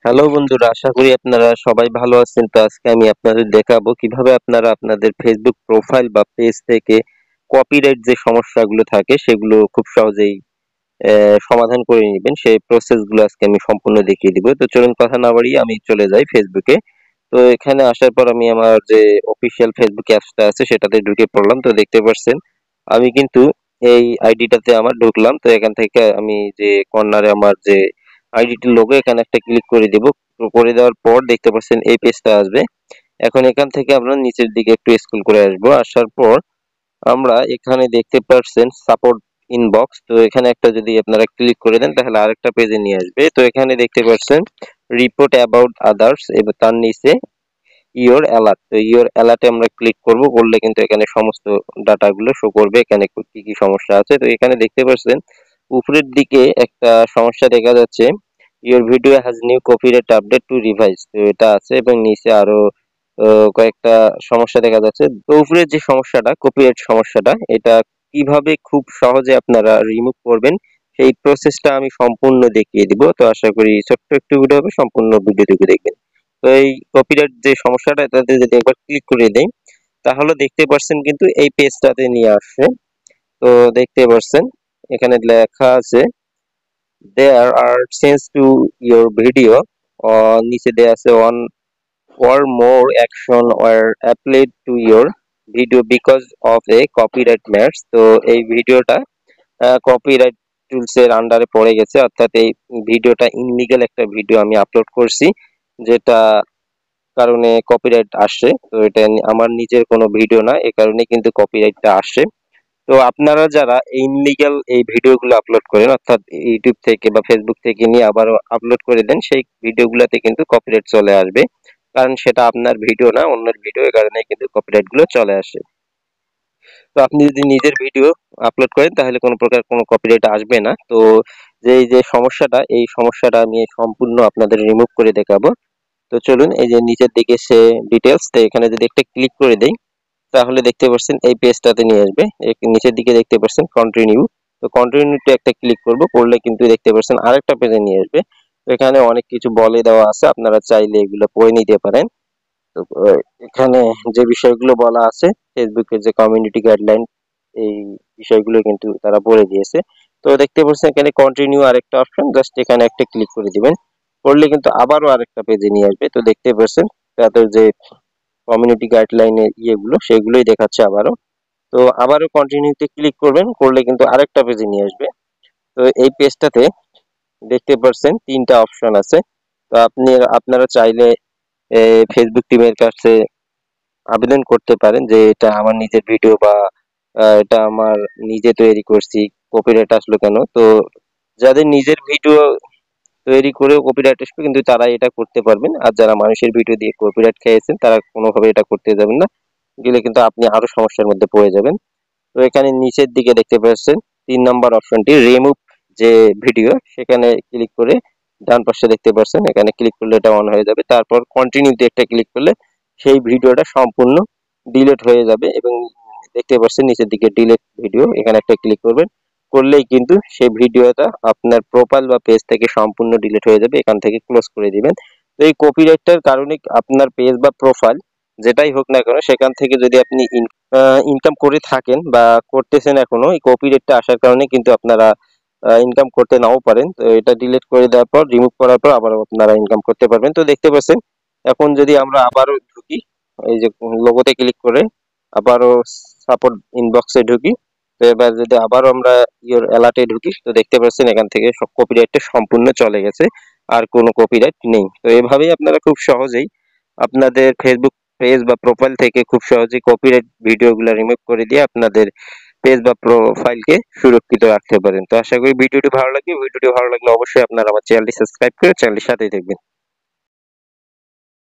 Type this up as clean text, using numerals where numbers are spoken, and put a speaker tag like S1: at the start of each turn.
S1: Hello বন্ধুরা, আশা করি আপনারা সবাই ভালো আছেন। তো আজকে আমি আপনাদের দেখাবো কিভাবে আপনারা আপনাদের ফেসবুক প্রোফাইল বা পেজ থেকে কপিরাইট যে সমস্যাগুলো থাকে সেগুলো খুব সহজেই সমাধান করে নেবেন। সেই প্রসেসগুলো আজকে আমি সম্পূর্ণ দেখিয়ে দিব। তো চলুন কথা না বাড়িয়ে আমি চলে যাই ফেসবুকে। তো এখানে আসার পর আমি আমার যে অফিসিয়াল ফেসবুক অ্যাপসটা আছে সেটাতে ঢুকে পড়লাম। তো দেখতে পাচ্ছেন আমি কিন্তু এই আইডিটাতে আমার ঢুকলাম। তো এখান থেকে আমি যে কর্নারে আমার যে আইডিটির লোগো এখানে একটা ক্লিক করে দিব। করে দেওয়ার পর দেখতে পাচ্ছেন এই পেজটা আসবে। এখন এখান থেকে আমরা নিচের দিকে একটু স্ক্রল করে আসবো। আসার পর আমরা এখানে দেখতে পাচ্ছেন সাপোর্ট ইনবক্স। তো এখানে একটা যদি আপনারা ক্লিক করে দেন তাহলে আরেকটা পেজে নিয়ে আসবে। তো এখানে দেখতে পাচ্ছেন রিপোর্ট অ্যাবাউট আদার্স, এবার তার নিচে ইওর অ্যালার্ট। তো ইওর অ্যালার্টে আমরা ক্লিক করব। করলে কিন্তু এখানে সমস্ত ডাটাগুলো শো করবে, এখানে কি কি সমস্যা আছে। তো এখানে দেখতে পাচ্ছেন উপরের দিকে একটা সমস্যা দেখা যাচ্ছে, your video has new copyright update two revise. তো এটা আছে এবং নিচে আরো কয়েকটা সমস্যা দেখা যাচ্ছে। তো উপরের যে সমস্যাটা, কপিরাইট সমস্যাটা, এটা কিভাবে খুব সহজে আপনারা রিমুভ করবেন সেই প্রসেসটা আমি সম্পূর্ণ দেখিয়ে দিব। তো আশা করি ছোট্ট একটু ভিডিও হবে, সম্পূর্ণ ভিডিওটুকু দেখবেন। তো এই কপিরাইট যে সমস্যাটা, এটাতে যদি একবার ক্লিক করে দেই তাহলে দেখতে পাচ্ছেন কিন্তু এই পেজটাতে নিয়ে আসছে। তো দেখতে পাচ্ছেন এখানে লেখা আছে there are changes to your video, নিচে দেয়া আছে one or more action were applied to your video because of a copyright match। তো এই ভিডিওটা কপিরাইট টুলস এর আন্ডারে পড়ে গেছে, অর্থাৎ এই ভিডিওটা ইনলিগ্যাল একটা ভিডিও আমি আপলোড করছি, যেটা কারণে কপিরাইট আসছে। তো এটা আমার নিজের কোনো ভিডিও না, এই কারণে কিন্তু কপিরাইটটা আসছে। তো আপনারা যারা ইনলিগ্যাল এই ভিডিওগুলো আপলোড করেন, অর্থাৎ ইউটিউব থেকে বা ফেসবুক থেকে নিয়ে আবারও আপলোড করে দেন, সেই ভিডিওগুলোতে কিন্তু কপিরাইট চলে আসবে, কারণ সেটা আপনার ভিডিও না, অন্যের ভিডিও, এই কারণে কিন্তু কপিরাইট গুলো চলে আসে। তো আপনি যদি নিজের ভিডিও আপলোড করেন তাহলে কোনো প্রকার কোনো কপিরাইট আসবে না। তো এই যে সমস্যাটা, এই সমস্যাটা আমি সম্পূর্ণ আপনাদের রিমুভ করে দেখাবো। তো চলুন, এই যে নিচের দিকে সে ডিটেলস, তো এখানে যদি একটা ক্লিক করে দেই তাহলে দেখতে পাচ্ছেন এই পেজটাতে নিয়ে আসবে। নিচের দিকে দেখতে পাচ্ছেন কন্টিনিউ। তো কন্টিনিউতে একটা ক্লিক করব, করলে কিন্তু দেখতে পাচ্ছেন আরেকটা পেজে নিয়ে আসবে। তো এখানে অনেক কিছু বলে দেওয়া আছে, আপনারা চাইলে এগুলো পড়ে নিতে পারেন। তো এখানে যে বিষয়গুলো বলা আছে, ফেসবুকের যে কমিউনিটি গাইডলাইন, এই বিষয়গুলো কিন্তু তারা বলে দিয়েছে। তো দেখতে পাচ্ছেন এখানে কন্টিনিউ আরেকটা অপশন, জাস্ট এখানে একটা ক্লিক করে দিবেন। করলে কিন্তু আবারও আরেকটা পেজে নিয়ে আসবে। তো দেখতে পাচ্ছেন তাদের যে কমিউনিটি গাইডলাইনের ইয়েগুলো সেগুলোই দেখাচ্ছে আবারও। তো আবারও কন্টিনিউতে ক্লিক করবেন, করলে কিন্তু আরেকটা পেজে নিয়ে আসবে। তো এই পেজটাতে দেখতে পাচ্ছেন তিনটা অপশন আছে। তো আপনারা চাইলে ফেসবুক টিমের কাছে আবেদন করতে পারেন যে এটা আমার নিজের ভিডিও, বা এটা আমার নিজে তৈরি করছি, কপিরাইট আসলো কেন। তো যাদের নিজের ভিডিও তৈরি করেও কপিরাইট আসবে কিন্তু তারা এটা করতে পারবেন, আর যারা মানুষের ভিডিও দিয়ে কপিরাইট খেয়েছেন তারা কোনোভাবে এটা করতে যাবেন না, গেলে কিন্তু আপনি আরো সমস্যার মধ্যে পড়ে যাবেন। তো এখানে নিচের দিকে দেখতে পাচ্ছেন 3 নম্বর অপশনটি রিমুভ যে ভিডিও, সেখানে ক্লিক করে ডান পাশে দেখতে পাচ্ছেন এখানে ক্লিক করলে এটা অন হয়ে যাবে। তারপর কন্টিনিউতে একটা ক্লিক করলে সেই ভিডিওটা সম্পূর্ণ ডিলিট হয়ে যাবে। এবং দেখতে পাচ্ছেন নিচের দিকে ডিলিট ভিডিও, এখানে একটা ক্লিক করবেন, করলেই কিন্তু সেই ভিডিওটা আপনার প্রোফাইল বা পেজ থেকে সম্পূর্ণ ডিলিট হয়ে যাবে, এখান থেকে ক্লোজ করে দিবেন। তো এই কপিরাইটটার কারণে আপনার পেজ বা প্রোফাইল যেটাই হোক না কেন, সেখান থেকে যদি আপনি ইনকাম করে থাকেন বা করতেছেন এখনো, এই কপিরাইটটা আসার কারণে কিন্তু আপনারা ইনকাম করতে নাও পারেন। তো এটা ডিলিট করে দেওয়ার পর, রিমুভ করার পর আবার আপনারা ইনকাম করতে পারবেন। তো দেখতে পাচ্ছেন এখন যদি আমরা আবারও ঢুকি, এই যে লোগোতে ক্লিক করে আবারও সাপোর্ট ইনবক্সে ঢুকি, তো এবার যদি আবারও আমরা ইওর অ্যালার্টে ঢুকি, তো দেখতে পাচ্ছেন এখান থেকে সব কপিরাইটটা সম্পূর্ণ চলে গেছে, আর কোনো কপিরাইট নেই। তো এভাবেই আপনারা খুব সহজেই আপনাদের ফেসবুক পেজ বা প্রোফাইল থেকে খুব সহজেই কপিরাইট ভিডিওগুলো রিমুভ করে দিয়ে আপনাদের পেজ বা প্রোফাইলকে সুরক্ষিত রাখতে পারেন। তো আশা করি ভিডিওটি ভালো লাগবে। ভিডিওটি ভালো লাগলে অবশ্যই আপনারা আমার চ্যানেলটি সাবস্ক্রাইব করে চ্যানেলটির সাথেই থাকবেন।